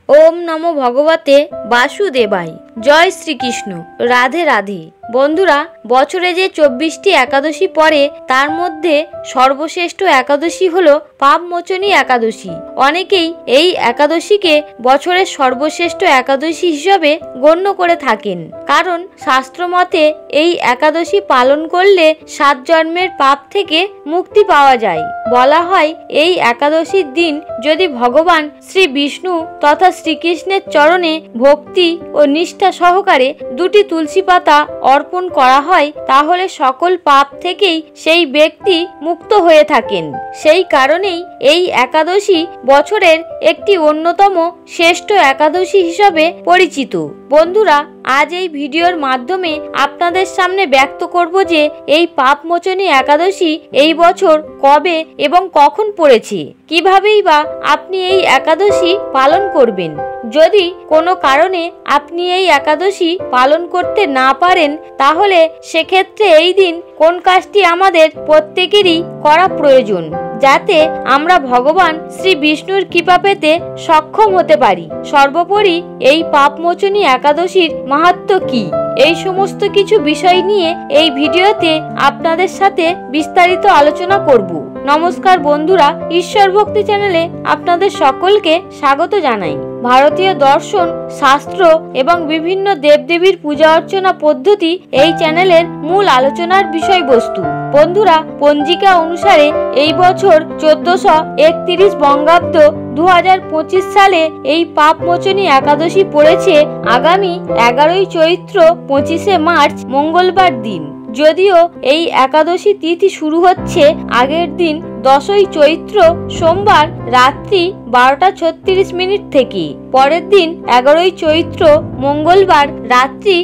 ओम नमो भगवते वासुदेवाय। जय श्रीकृष्ण। राधे राधे। बंधुरा बछरे जे 24टी एकादशी पड़े तार मध्य सर्वश्रेष्ठ एकादशी हलो पापमोचनी एकादशी। अनेकेई एई एकादशीके बछरेर सर्वश्रेष्ठ एकादशी हिसेबे गण्य करे थाकेन, कारण शास्त्र मते एई एकादशी पालन करले 7 जन्मेर पाप थेके मुक्ति पाওয়া যায়। बला हय एई एकादशीर दिन यदि भगवान श्री विष्णु तथा श्रीकृष्णेर चरणे भक्ति और निष्ठा सहकारे दुटी तुलसी पाता अर्पण करा हय ताहले सकल पाप थेकेई सेई व्यक्ति मुक्त हये थाकेन। सेई कारणेई एई एकादशी बछरेर एकटी अन्यतम श्रेष्ठ एकादशी हिसेबे परिचित। बंधुरा आज এই ভিডিওর মাধ্যমে আপনাদের সামনে ব্যক্ত করব যে এই পাপমোচনী একাদশী এই বছর কবে এবং কখন পড়েছে, কিভাবেই বা আপনি এই একাদশী পালন করবেন। যদি কোনো কারণে আপনি এই একাদশী পালন করতে না পারেন তাহলে সেক্ষেত্রে এই দিন কোন কাজটি আমাদের প্রত্যেকেরই করা প্রয়োজন যাতে আমরা ভগবান শ্রী বিষ্ণুর কৃপা পেতে সক্ষম হতে পারি। সর্বোপরি এই পাপমোচনী একাদশীর মাহাত্ম্য কি, এই সমস্ত কিছু বিষয় নিয়ে এই ভিডিওতে আপনাদের সাথে বিস্তারিত আলোচনা করব। নমস্কার বন্ধুরা, ঈশ্বর ভক্তি চ্যানেলে আপনাদের সকলকে স্বাগত জানাই। ভারতীয় দর্শন শাস্ত্র এবং বিভিন্ন দেবদেবীর পূজা অর্চনা পদ্ধতি এই চ্যানেলের মূল আলোচনার বিষয়বস্তু। বন্ধুরা, পঞ্জিকা অনুসারে এই বছর 1431 বঙ্গাব্দ 2025 সালে এই পাপমোচনী একাদশী পড়েছে আগামী 11ই চৈত্র 25শে মার্চ মঙ্গলবার দিন। যদিও এই একাদশী তিথি শুরু হচ্ছে আগের দিন 10ই চৈত্র সোমবার রাত্রি 12:36 থেকে, পরের দিন 11ই চৈত্র মঙ্গলবার রাত্রি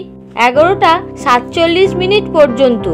11:47 পর্যন্ত।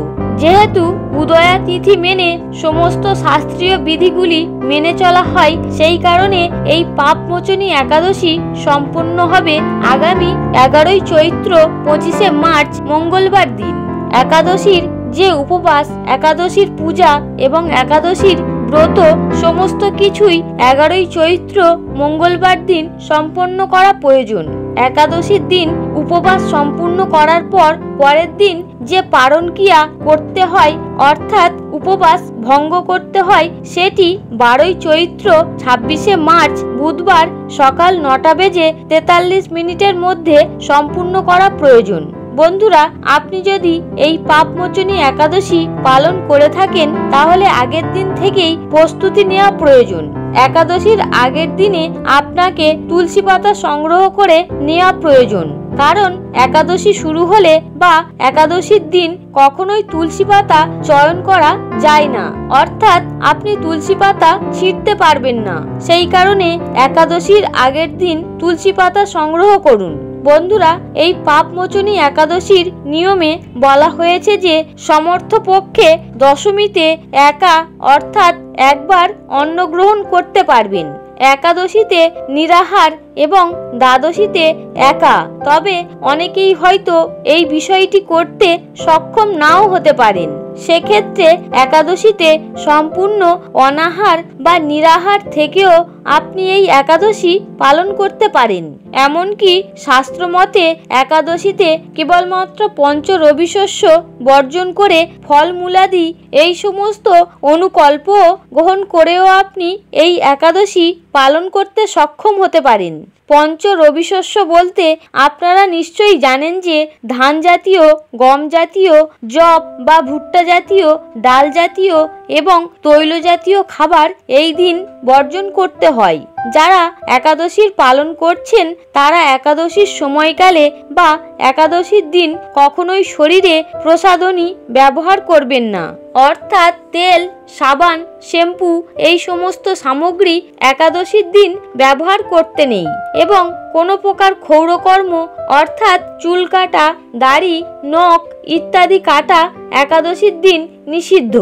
যেহেতু উদয়া তিথি মেনে সমস্ত শাস্ত্রীয় বিধিগুলি মেনে চলা হয়, সেই কারণে এই পাপমোচনী একাদশী সম্পন্ন হবে আগামী 11ই চৈত্র 25শে মার্চ মঙ্গলবার দিন। একাদশীর যে উপবাস, একাদশীর পূজা এবং একাদশীর ব্রত সমস্ত কিছুই 11ই চৈত্র মঙ্গলবার দিন সম্পন্ন করা প্রয়োজন। একাদশীর দিন উপবাস সম্পূর্ণ করার পর পরের দিন যে পারণ ক্রিয়া করতে হয় অর্থাৎ উপবাস ভঙ্গ করতে হয় সেটি 12ই চৈত্র 26শে মার্চ বুধবার সকাল 9:43 মধ্যে সম্পূর্ণ করা প্রয়োজন। বন্ধুরা, আপনি যদি এই পাপমোচনী একাদশী পালন করে থাকেন তাহলে আগের দিন থেকেই প্রস্তুতি নেওয়া প্রয়োজন। একাদশীর আগের দিনে আপনাকে তুলসী পাতা সংগ্রহ করে নেওয়া প্রয়োজন, কারণ একাদশী শুরু হলে বা একাদশীর দিন কখনোই তুলসী পাতা চয়ন করা যায় না, অর্থাৎ আপনি তুলসী পাতা ছিঁড়তে পারবেন না। সেই কারণে একাদশীর আগের দিন তুলসী পাতা সংগ্রহ করুন। বন্ধুরা, এই পাপমোচনী একাদশীর নিয়মে বলা হয়েছে যে সমর্থ পক্ষে দশমীতে একা অর্থাৎ একবার অন্ন গ্রহণ করতে পারবেন, একাদশীতে নিরাহার এবং দ্বাদশীতে একা। তবে অনেকেই হয়তো এই বিষয়টি করতে সক্ষম নাও হতে পারেন, সেক্ষেত্রে একাদশীতে সম্পূর্ণ অনাহার বা নিরাহার থেকেও আপনি এই একাদশী পালন করতে পারেন। এমনকি শাস্ত্রমতে একাদশীতে কেবলমাত্র পঞ্চ রবি শস্য বর্জন করে ফলমূলাদি এই সমস্ত অনুকল্প গ্রহণ করেও আপনি এই একাদশী পালন করতে সক্ষম হতে পারেন। পঞ্চ রবি শস্য বলতে আপনারা নিশ্চয়ই জানেন যে ধান জাতীয়, গম জাতীয়, যব বা ভুট্টা জাতীয়, ডাল জাতীয় এবং তৈল জাতীয় খাবার এই দিন বর্জন করতে হয়। যারা একাদশীর পালন করছেন তারা একাদশীর সময়কালে বা একাদশীর দিন কখনোই শরীরে প্রসাধনী ব্যবহার করবেন না, অর্থাৎ তেল, সাবান, শ্যাম্পু এই সমস্ত সামগ্রী একাদশীর দিন ব্যবহার করতে নেই এবং কোনো প্রকার ক্ষৌরকর্ম অর্থাৎ চুল কাটা, দাড়ি, নখ ইত্যাদি কাটা একাদশীর দিন নিষিদ্ধ।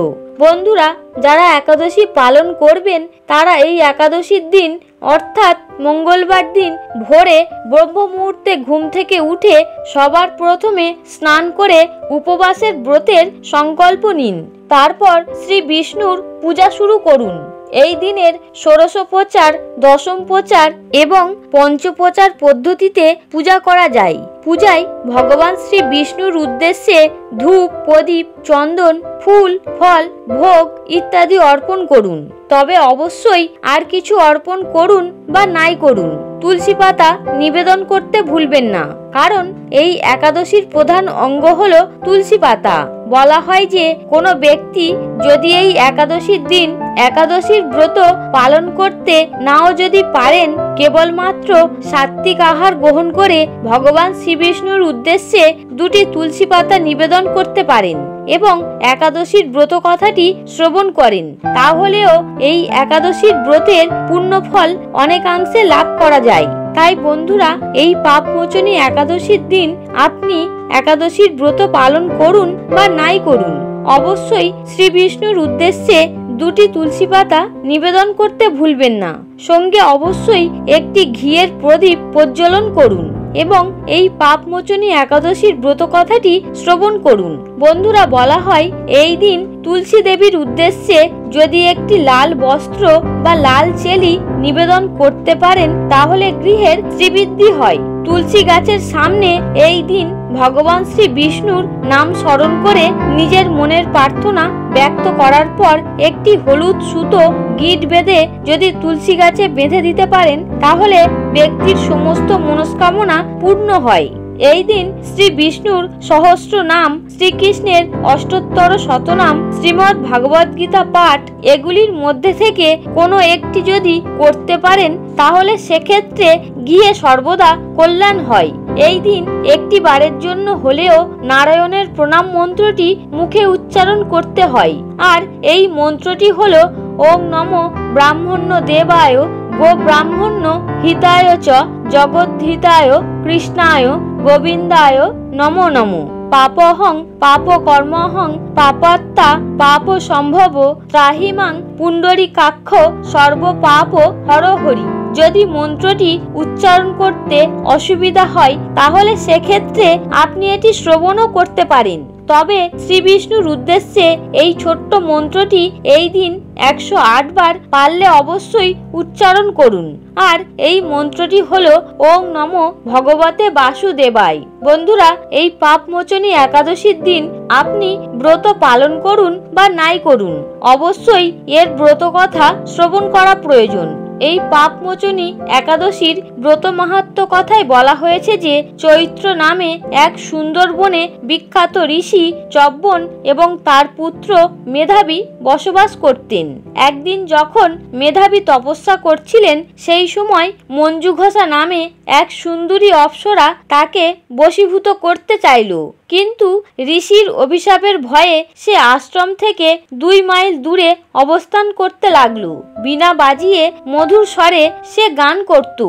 বন্ধুরা, যারা একাদশী পালন করবেন তারা এই একাদশীর দিন অর্থাৎ মঙ্গলবার দিন ভোরে ব্রহ্ম মুহূর্তে ঘুম থেকে উঠে সবার প্রথমে স্নান করে উপবাসের ব্রতের সংকল্প নিন। তারপর শ্রী বিষ্ণুর পূজা শুরু করুন। এই দিনের ষোড়শোপচার, দশমোপচার এবং পঞ্চোপচার পদ্ধতিতে পূজা করা যায়। পূজায় ভগবান শ্রী বিষ্ণুর উদ্দেশ্যে ধূপ, প্রদীপ, চন্দন, ফুল, ফল, ভোগ ইত্যাদি অর্পণ করুন। তবে অবশ্যই আর কিছু অর্পণ করুন বা নাই করুন, তুলসী পাতা নিবেদন করতে ভুলবেন না, কারণ এই একাদশীর প্রধান অঙ্গ হলো তুলসী পাতা। বলা হয় যে কোনো ব্যক্তি যদি এই একাদশীর দিন একাদশীর ব্রত পালন করতে নাও যদি পারেন, কেবলমাত্র সাত্বিক আহার গ্রহণ করে ভগবান শ্রী বিষ্ণুর উদ্দেশ্যে 2টি তুলসী পাতা নিবেদন করতে পারেন এবং একাদশীর ব্রত কথাটি শ্রবণ করেন, তাহলেও এই একাদশীর ব্রতের পূর্ণ ফল অনেকাংশে লাভ করা যায়। তাই বন্ধুরা, এই পাপমোচনী একাদশীর দিন আপনি একাদশীর ব্রত পালন করুন বা নাই করুন, অবশ্যই শ্রী বিষ্ণুর উদ্দেশ্যে 2টি তুলসী পাতা নিবেদন করতে ভুলবেন না। সঙ্গে অবশ্যই একটি ঘিয়ের প্রদীপ প্রজ্বলন করুন এবং এই পাপমোচনী একাদশীর ব্রত কথাটি শ্রবণ করুন। বন্ধুরা, বলা হয় এই দিন তুলসী দেবীর উদ্দেশ্যে যদি একটি লাল বস্ত্র বা লাল চেলি নিবেদন করতে পারেন, তাহলে গৃহের শ্রীবৃদ্ধি হয়। তুলসী গাছের সামনে এই দিন ভগবান শ্রী বিষ্ণুর নাম স্মরণ করে নিজের মনের প্রার্থনা ব্যক্ত করার পর একটি হলুদ সুতো গিঁট বেঁধে যদি তুলসী গাছে বেঁধে দিতে পারেন, তাহলে ব্যক্তির সমস্ত মনস্কামনা পূর্ণ হয়। এই দিন শ্রী বিষ্ণুর সহস্র নাম, শ্রীকৃষ্ণের অষ্টোত্তর শতনাম, শ্রীমদ্ ভাগবত গীতা পাঠ এগুলির মধ্যে থেকে কোনো একটি যদি করতে পারেন, তাহলে সেক্ষেত্রে গিয়ে সর্বদা কল্যাণ হয়। এই দিন একটি বারের জন্য হলেও নারায়ণের প্রণাম মন্ত্রটি মুখে উচ্চারণ করতে হয়। আর এই মন্ত্রটি হলো ওম নমো ব্রাহ্মণ্য দেবায় গো ব্রাহ্মণ্য হিতায় চ জগদ্ধিতায় কৃষ্ণায় গোবিন্দায় নমো নমো। পাপহং পাপ কর্মহং পাপাত্মা পাপ সম্ভব ত্রাহিমাং পুণ্ডরীকাক্ষ সর্ব পাপ হরহরি। যদি মন্ত্রটি উচ্চারণ করতে অসুবিধা হয়, তাহলে সেক্ষেত্রে আপনি এটি শ্রবণও করতে পারেন। তবে শ্রী বিষ্ণুর উদ্দেশ্যে এই ছোট্ট মন্ত্রটি এই দিন 108 বার পারলে অবশ্যই উচ্চারণ করুন। আর এই মন্ত্রটি হলো ওম নমো ভগবতে বাসুদেবায়। বন্ধুরা, এই পাপমোচনী একাদশীর দিন আপনি ব্রত পালন করুন বা নাই করুন, অবশ্যই এর ব্রত কথা শ্রবণ করা প্রয়োজন। এই পাপমোচনী একাদশীর ব্রত মাহাত্ম্য কথায় বলা হয়েছে যে চৈত্র নামে এক সুন্দর বনে বিখ্যাত ঋষি চব্বন এবং তার পুত্র মেধাবী বসবাস করতেন। একদিন যখন মেধাবী তপস্যা করছিলেন, সেই সময় মঞ্জু ঘোষা নামে এক সুন্দরী অপ্সরা তাকে বশীভূত করতে চাইল, কিন্তু ঋষির অভিশাপের ভয়ে সে আশ্রম থেকে 2 মাইল দূরে অবস্থান করতে লাগলো। বীণা বাজিয়ে মধুর স্বরে সে গান করত।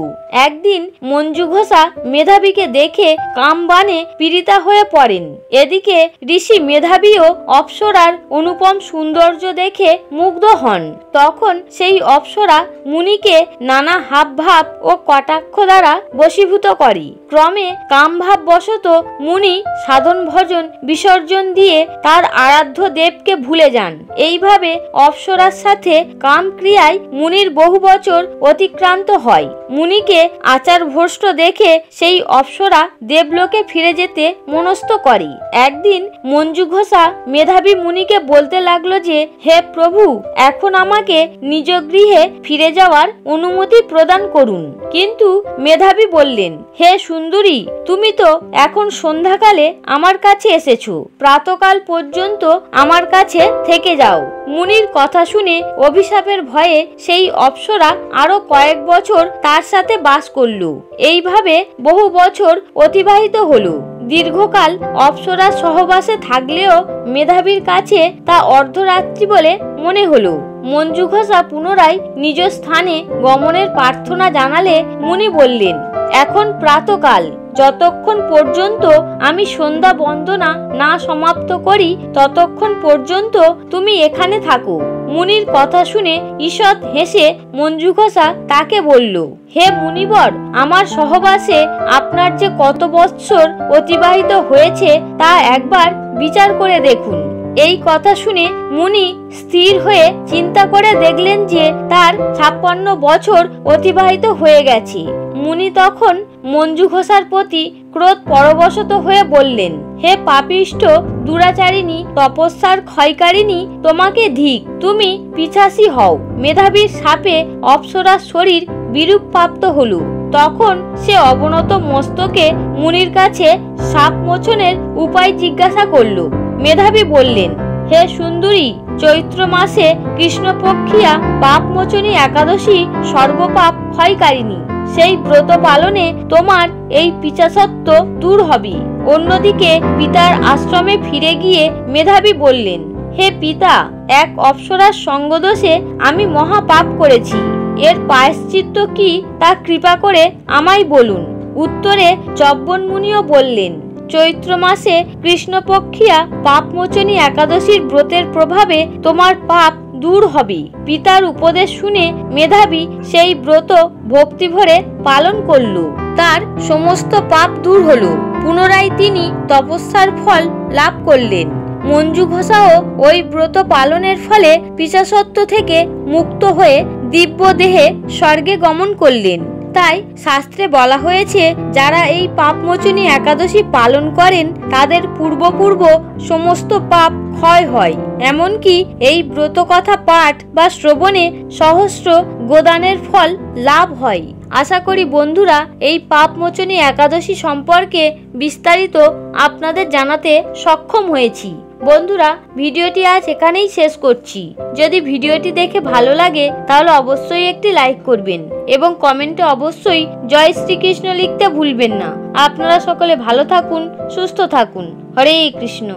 একদিন মঞ্জু ঘোষা মেধাবীকে দেখে কামবাণে পীড়িতা হয়ে পড়েন। এদিকে ঋষি মেধাবীও অপ্সরার অনুপম সৌন্দর্য দেখে মুগ্ধ হন। তখন সেই অপ্সরা মুনিকে নানা হাবভাব ও কটাক্ষ দ্বারা বশীভূত করে। ক্রমে কামভাব বশত মুনি সাধন ভজন বিসর্জন দিয়ে তার আরাধ্য দেবকে ভুলে যান। এইভাবে অপ্সরার সাথে কাম ক্রিয়ায় মুনির বহু বছর অতিক্রান্ত হয়। মুনিকে আচার ভ্রষ্ট দেখে সেই অপ্সরা দেবলোকে ফিরে যেতে মনস্থ করে। একদিন মঞ্জু ঘোষা মেধাবী মুনিকে বলতে লাগলো যে, হে প্রভু, এখন আমাকে নিজ গৃহে ফিরে যাওয়ার অনুমতি প্রদান করুন। কিন্তু মেধাবী বললেন, হে সুন্দরী, তুমি তো এখন সন্ধ্যাকালে আমার কাছে এসেছো, প্রাতকাল পর্যন্ত আমার কাছে থেকে যাও। মুনির কথা শুনে অভিশাপের ভয়ে সেই অপ্সরা আরো কয়েক বছর তার সাথে বাস করল। এইভাবে বহু বছর অতিবাহিত হলো। দীর্ঘকাল অপ্সরা সহবাসে থাকলেও মেধাবীর কাছে তা অর্ধরাত্রি বলে মনে হলো। মঞ্জু ঘোষা পুনরায় নিজ স্থানে গমনের প্রার্থনা জানালে মুনি বললেন, এখন প্রাতকাল, যতক্ষণ পর্যন্ত আমি সন্ধ্যা বন্দনা না সমাপ্ত করি ততক্ষণ পর্যন্ত তুমি এখানে থাকো। মুনির কথা শুনে ঈষৎ হেসে মঞ্জু ঘোষা তাকে বলল, হে মুনিবর, আমার সহবাসে আপনার যে কত বৎসর অতিবাহিত হয়েছে তা একবার বিচার করে দেখুন। এই কথা শুনে মুনি স্থির হয়ে চিন্তা করে দেখলেন যে তার 56 বছর অতিবাহিত হয়ে গেছে। মুনি তখন মঞ্জু ঘোষার প্রতি ক্রোধ পরবশত হয়ে বললেন, হে পাপিষ্ঠ দুরাচারিণী, তপস্যার ক্ষয়কারিণী, তোমাকে ধিক, তুমি পিছাসী হও। মেধাবীর সাপে অপ্সরার শরীর বিরূপ প্রাপ্ত হল। তখন সে অবনত মস্তকে মুনির কাছে সাপ মোচনের উপায় জিজ্ঞাসা করল। মেধাবী বললেন, হে সুন্দরী, চৈত্র মাসে কৃষ্ণপক্ষিয়া পাপমোচনী একাদশী সর্বপাপ ক্ষয়কারিণী। সেই ব্রত পালনে তোমার এই পিশাচত্ব দূর হবে। অন্যদিকে পিতার আশ্রমে ফিরে গিয়ে মেধাবী বললেন, হে পিতা, এক অপ্সরার সঙ্গদোষে আমি মহা পাপ করেছি। এর প্রায়শ্চিত্ত কি তা কৃপা করে আমায় বলুন। উত্তরে চব্বন মুনিও বললেন, চৈত্র মাসে কৃষ্ণপক্ষিয়া পাপমোচনী একাদশীর ব্রতের প্রভাবে তোমার পাপ দূর হবে। পিতার উপদেশ শুনে মেধাবী সেই ব্রত ভক্তি ভরে পালন করল। তার সমস্ত পাপ দূর হলো। পুনরায় তিনি তপস্যার ফল লাভ করলেন। মঞ্জু ঘোষাও ওই ব্রত পালনের ফলে পিশাচত্ব থেকে মুক্ত হয়ে দিব্য দেহে স্বর্গে গমন করলেন। তাই শাস্ত্রে বলা হয়েছে, যারা এই পাপমোচনী একাদশী পালন করেন তাদের পূর্ব সমস্ত পাপ ক্ষয় হয়। এমনকি এই ব্রত কথা পাঠ বা শ্রবণে সহস্র গোদানের ফল লাভ হয়। আশা করি বন্ধুরা এই পাপমোচনী একাদশী সম্পর্কে বিস্তারিত আপনাদের জানাতে সক্ষম হয়েছি। বন্ধুরা, ভিডিওটি আজ এখানেই শেষ করছি। যদি ভিডিওটি দেখে ভালো লাগে তাহলে অবশ্যই একটি লাইক করবেন এবং কমেন্টে অবশ্যই জয় শ্রীকৃষ্ণ লিখতে ভুলবেন না। আপনারা সকলে ভালো থাকুন, সুস্থ থাকুন। হরে কৃষ্ণ।